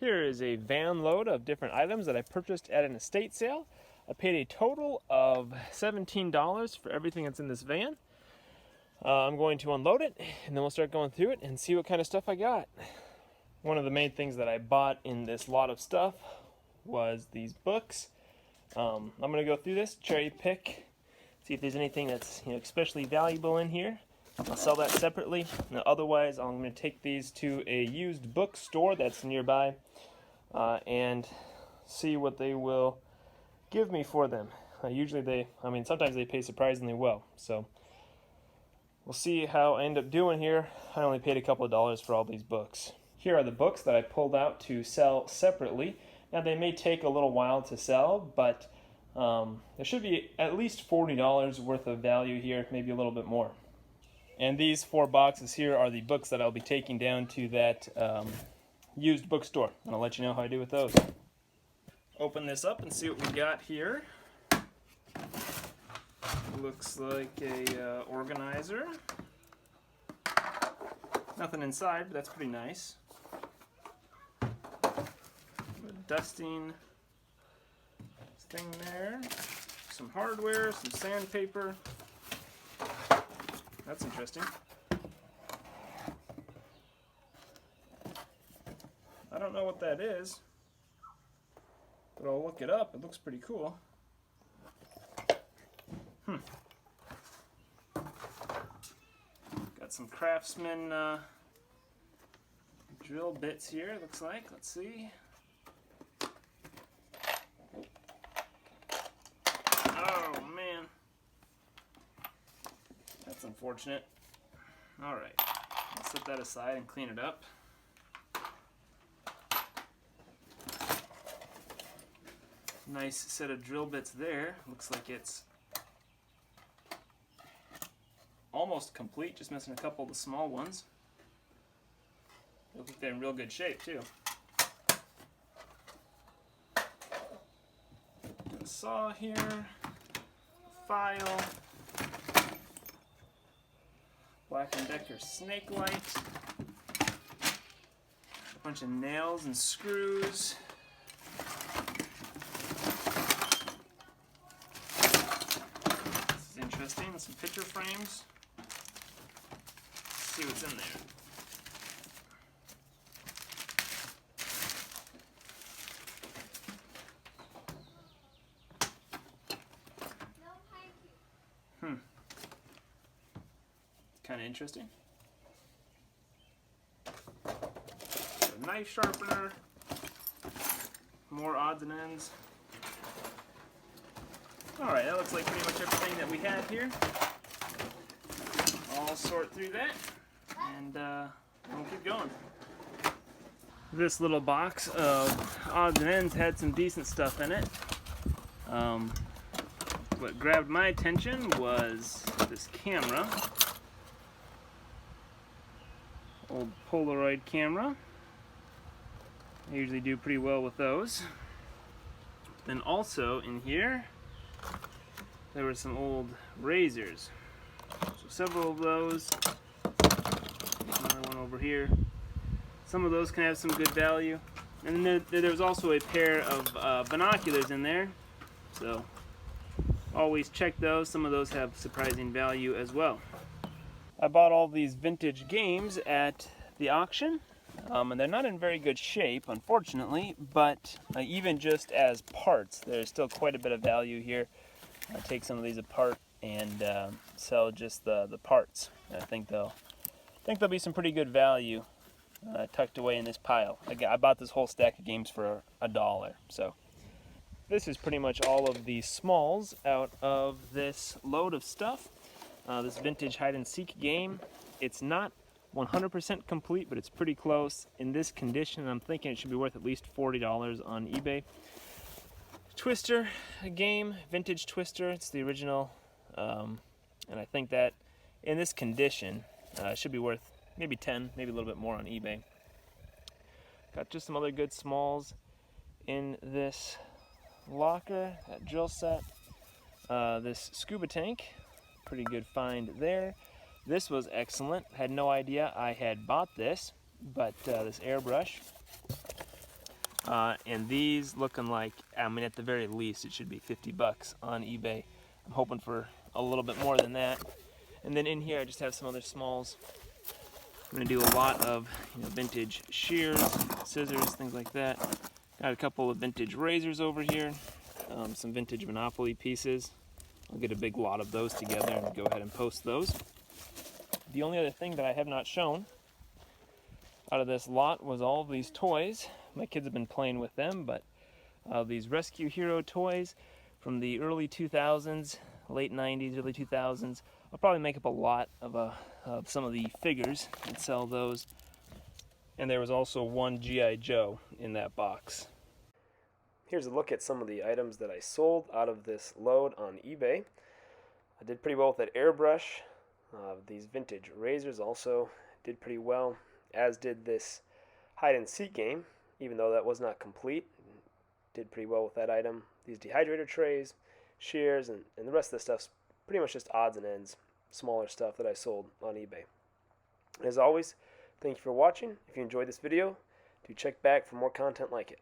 Here is a van load of different items that I purchased at an estate sale. I paid a total of $17 for everything that's in this van. I'm going to unload it and then we'll start going through it and see what kind of stuff I got. One of the main things that I bought in this lot of stuff was these books. I'm going to go through this, cherry pick, see if there's anything that's especially valuable in here. I'll sell that separately. Now, otherwise, I'm going to take these to a used bookstore that's nearby and see what they will give me for them. Sometimes they pay surprisingly well. So we'll see how I end up doing here. I only paid a couple of dollars for all these books. Here are the books that I pulled out to sell separately. Now, they may take a little while to sell, but there should be at least $40 worth of value here, maybe a little bit more. And these 4 boxes here are the books that I'll be taking down to that used bookstore. And I'll let you know how I do with those. Open this up and see what we got here. Looks like a organizer. Nothing inside, but that's pretty nice. A dusting thing there. Some hardware, some sandpaper. That's interesting. I don't know what that is, but I'll look it up. It looks pretty cool. Got some Craftsman drill bits here, it looks like. Let's see. Oh, man. That's unfortunate. Alright, I'll set that aside and clean it up. Nice set of drill bits there. Looks like it's almost complete, just missing a couple of the small ones. Look like they're in real good shape too. Got a saw here, a file, Black & Decker snake light, a bunch of nails and screws. This is interesting, some picture frames. Let's see what's in there. Kind of interesting. A knife sharpener, more odds and ends. Alright, that looks like pretty much everything that we have here. I'll sort through that and we'll keep going. This little box of odds and ends had some decent stuff in it. What grabbed my attention was this camera. Old Polaroid camera. I usually do pretty well with those. Then also in here, there were some old razors. So several of those. Another one over here. Some of those can have some good value. And then there was also a pair of binoculars in there. So always check those. Some of those have surprising value as well. I bought all these vintage games at the auction, and they're not in very good shape, unfortunately, but even just as parts, there's still quite a bit of value here. I take some of these apart and sell just the parts. I think there'll be some pretty good value tucked away in this pile. I bought this whole stack of games for $1, so this is pretty much all of the smalls out of this load of stuff. This vintage hide-and-seek game. It's not 100% complete, but it's pretty close. In this condition, I'm thinking it should be worth at least $40 on eBay. Twister game, vintage Twister. It's the original, and I think that in this condition, it should be worth maybe 10, maybe a little bit more on eBay. Got just some other good smalls in this locker. That drill set, this scuba tank. Pretty good find there. This was excellent. Had no idea I had bought this, but this airbrush. And these looking like, I mean, at the very least it should be 50 bucks on eBay. I'm hoping for a little bit more than that. And then in here I just have some other smalls. I'm going to do a lot of vintage shears, scissors, things like that. Got a couple of vintage razors over here, some vintage Monopoly pieces. I'll get a big lot of those together and go ahead and post those. The only other thing that I have not shown out of this lot was all of these toys. My kids have been playing with them, but these Rescue Hero toys from the early 2000s, late 90s, early 2000s. I'll probably make up a lot of some of the figures and sell those. And there was also one G.I. Joe in that box. Here's a look at some of the items that I sold out of this load on eBay. I did pretty well with that airbrush. These vintage razors also did pretty well, as did this hide and seek game, even though that was not complete. Did pretty well with that item. These dehydrator trays, shears, and the rest of the stuff's pretty much just odds and ends, smaller stuff that I sold on eBay. As always, thank you for watching. If you enjoyed this video, do check back for more content like it.